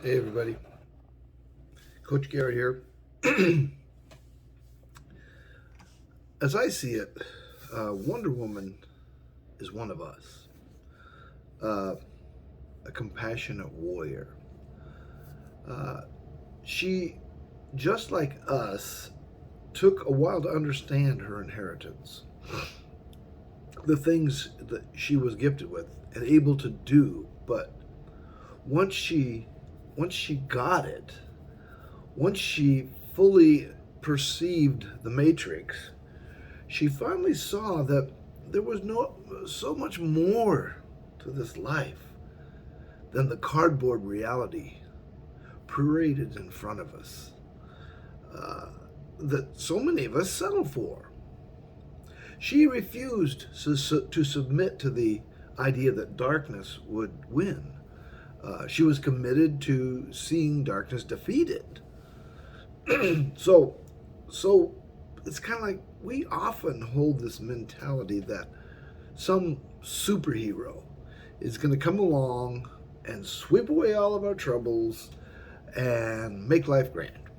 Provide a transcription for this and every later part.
Hey everybody, Coach Garrett here. As I see it, Wonder Woman is one of us, uh, a compassionate warrior. Uh, she, just like us, took a while to understand her inheritance, the things that she was gifted with and able to do. But once she, once she got it, once she fully perceived the Matrix, she finally saw that there was so much more to this life than the cardboard reality paraded in front of us uh, that so many of us settle for. She refused to submit to the idea that darkness would win. She was committed to seeing darkness defeated. so, so it's kind of like we often hold this mentality that some superhero is going to come along and sweep away all of our troubles and make life grand.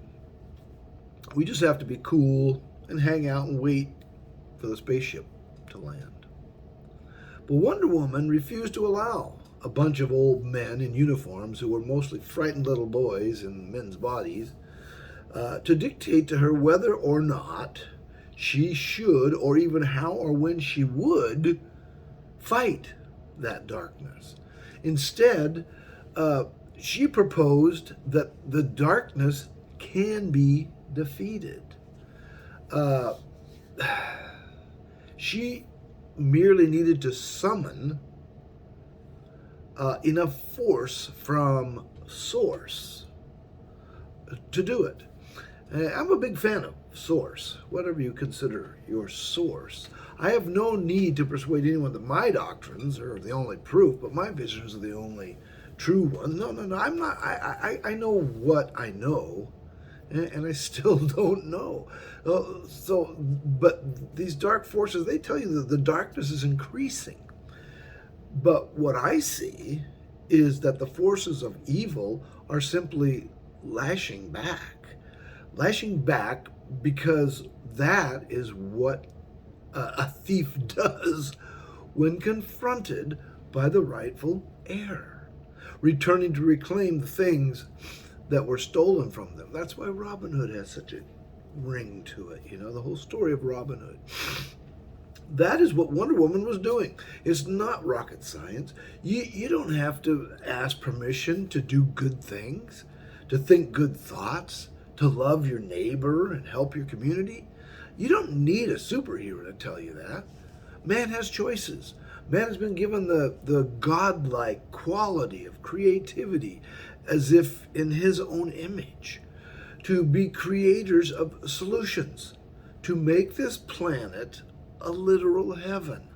We just have to be cool and hang out and wait for the spaceship to land. But Wonder Woman refused to allow a bunch of old men in uniforms who were mostly frightened little boys in men's bodies to dictate to her whether or not she should, or even how or when she would, fight that darkness. Instead, she proposed that the darkness can be defeated. Uh, she merely needed to summon enough force from Source to do it. I'm a big fan of Source, whatever you consider your source. I have no need to persuade anyone that my doctrines are the only proof, but my visions are the only true ones. No. I'm not. I know what I know, and I still don't know. But these dark forces, they tell you that the darkness is increasing. But what I see is that the forces of evil are simply lashing back because that is what a thief does when confronted by the rightful heir, returning to reclaim the things that were stolen from them. That's why Robin Hood has such a ring to it, the whole story of Robin Hood. That is what Wonder Woman was doing. It's not rocket science. You don't have to ask permission to do good things, to think good thoughts, to love your neighbor and help your community. You don't need a superhero to tell you that. Man has choices. Man has been given the godlike quality of creativity as if in his own image, to be creators of solutions, to make this planet a literal heaven.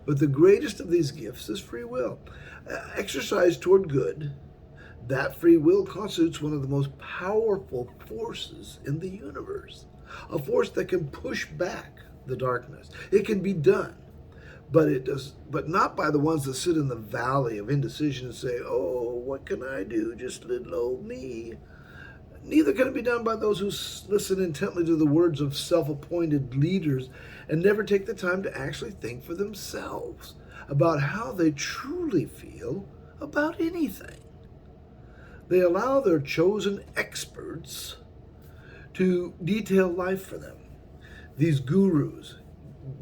But the greatest of these gifts is free will. Exercise toward good, that free will constitutes one of the most powerful forces in the universe. A force that can push back the darkness. It can be done, but not by the ones that sit in the valley of indecision and say, "Oh, what can I do? Just little old me." Neither can it be done by those who listen intently to the words of self-appointed leaders and never take the time to actually think for themselves about how they truly feel about anything. They allow their chosen experts to detail life for them. These gurus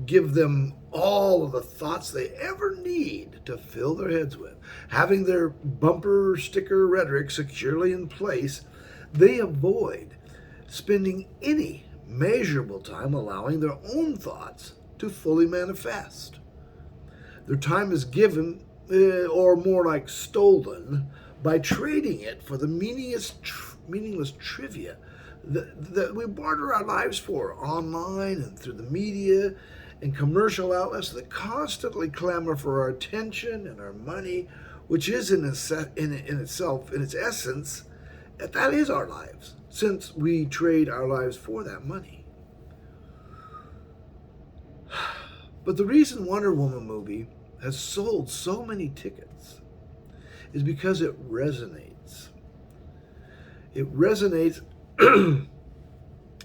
give them all of the thoughts they ever need to fill their heads with. Having their bumper sticker rhetoric securely in place, they avoid spending any measurable time allowing their own thoughts to fully manifest. Their time is given, or more like stolen, by trading it for the meaningless trivia that we barter our lives for online and through the media and commercial outlets that constantly clamor for our attention and our money, which is in itself, in its essence, that is our lives, since we trade our lives for that money. But the reason Wonder Woman movie has sold so many tickets is because it resonates. It resonates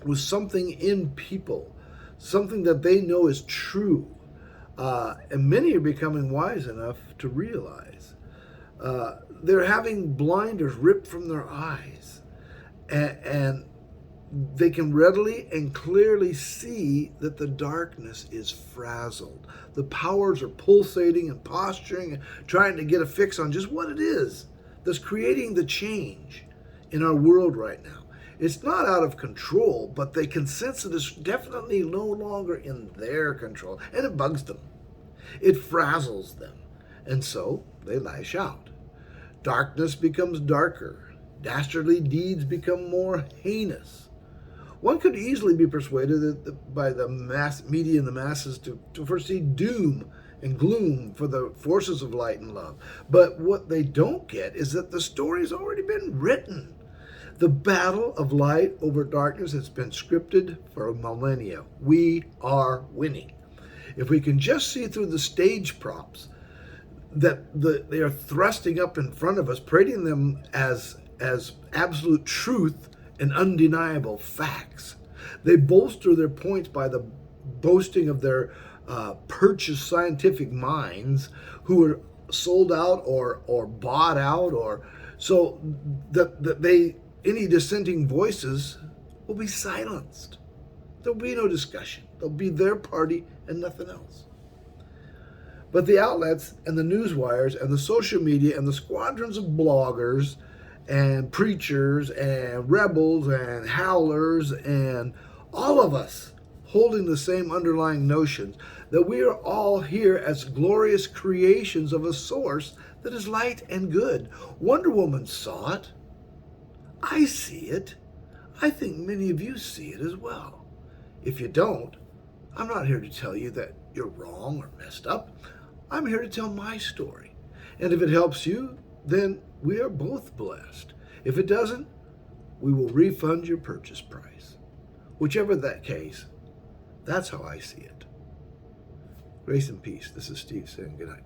with something in people, something that they know is true. And many are becoming wise enough to realize they're having blinders ripped from their eyes. And they can readily and clearly see that the darkness is frazzled. The powers are pulsating and posturing and trying to get a fix on just what it is that's creating the change in our world right now. It's not out of control, but they can sense it is definitely no longer in their control, and it bugs them. It frazzles them, and so they lash out. Darkness becomes darker. Dastardly deeds become more heinous. One could easily be persuaded by the mass media and the masses to foresee doom and gloom for the forces of light and love. But what they don't get is that the story's already been written. The battle of light over darkness has been scripted for millennia. We are winning. If we can just see through the stage props that they are thrusting up in front of us, parading them as absolute truth and undeniable facts. They bolster their points by the boasting of their purchased scientific minds who are sold out or bought out, or so that they any dissenting voices will be silenced. There'll be no discussion. There'll be their party and nothing else. But the outlets and the news wires and the social media and the squadrons of bloggers and preachers and rebels and howlers and all of us holding the same underlying notions that we are all here as glorious creations of a source that is light and good. Wonder Woman saw it. I see it. I think many of you see it as well. If you don't, I'm not here to tell you that you're wrong or messed up. I'm here to tell my story. And if it helps you, then we are both blessed. If it doesn't, we will refund your purchase price. Whichever that case, that's how I see it. Grace and peace. This is Steve saying good night.